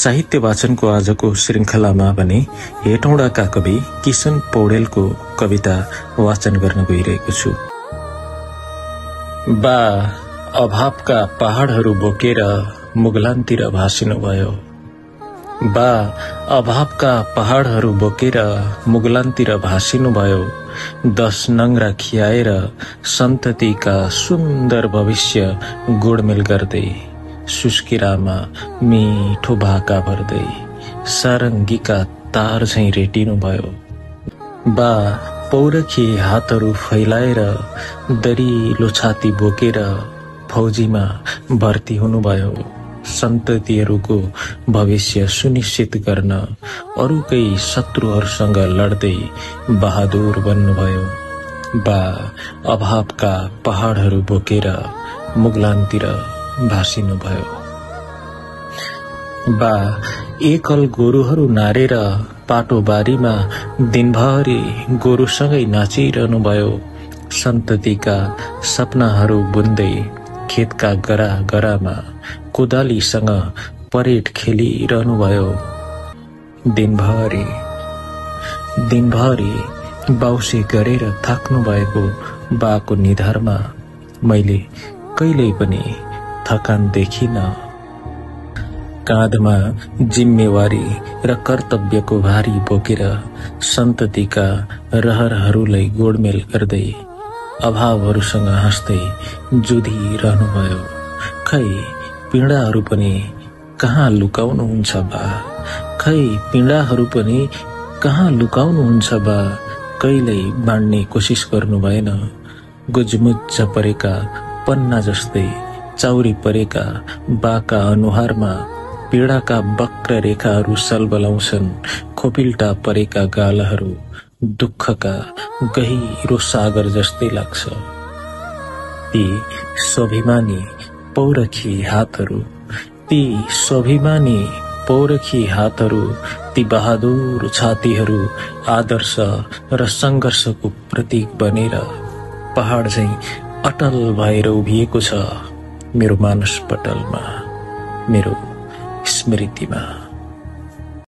साहित्य वाचनको आजको श्रृंखलामा भने हेटौडाका कवि किशन पौडेलको कविता वाचन गर्न गइरहेको छु। बा अभावका पहाडहरू बोकेर मुगलानतिर भासिनु भयो। बा अभावका पहाडहरू बोकेर मुगलानतिर भासिनु भयो। 10 नङ्ग्रा खियाएर सन्ततिका सुन्दर भविष्य गोडमेल गर्दै सुस्किरामा मिठो भाका भर्दै सारङ्गीका तार झैं रेटिनु भयो। बा पौरखी हातहरू फैलाएर दरिलो छाती बोकेर फौजीमा भर्ती हुनुभयो। सन्ततिहरूको भविष्य सुनिश्चित गर्न अरूकै शत्रुहरूसँग लड्दै बहादुर बन्नुभयो। बा अभावका पहाडहरू बोकेर मुगलानतिर भासिनु भयो। बा एकल गोरुहरू नारेर पाटो बारीमा दिनभरि गोरुसँगै नाचिरहनु भयो। सन्ततिका सपनाहरू बुन्दै खेतका गरा गरामा कोदालीसँग परेड खेलिरहनु भयो। दिनभरि बाउसे गरेर थाक्नु भएको बाको निधारमा मैले कहिल्यै पनि थकान देखिन। काँधमा जिम्मेवारी र कर्तव्यको भारी बोकेर सन्ततिका रहरहरूलाई गोडमेल गर्दै अभावहरूसँग हाँस्दै जुधिरहनुभयो। खै पीडाहरू पनि कहाँ लुकाउनुहुन्छ बा? खै पीडाहरू पनि कहाँ लुकाउनुहुन्छ बा? कहिल्यै बाँड्ने कोसिस गर्नु भएन। गुजमुज्ज परेका पन्ना जस्तै चाउरी परेका बाका अनुहारमा पीडाका वक्र रेखाहरू सलबलाउँछन्। खोपिल्टा परेका गालहरू दुःखका गहिरो सागर जस्तै लाग्छ। ती स्वाभिमानी पौरखी हातहरू, ती बहादुर छातीहरू आदर्श र संघर्षको प्रतीक बनेर पहाड झैं अटल भएर उभिएको छ मेरो मानस पटलमा, मेरो स्मृतिमा।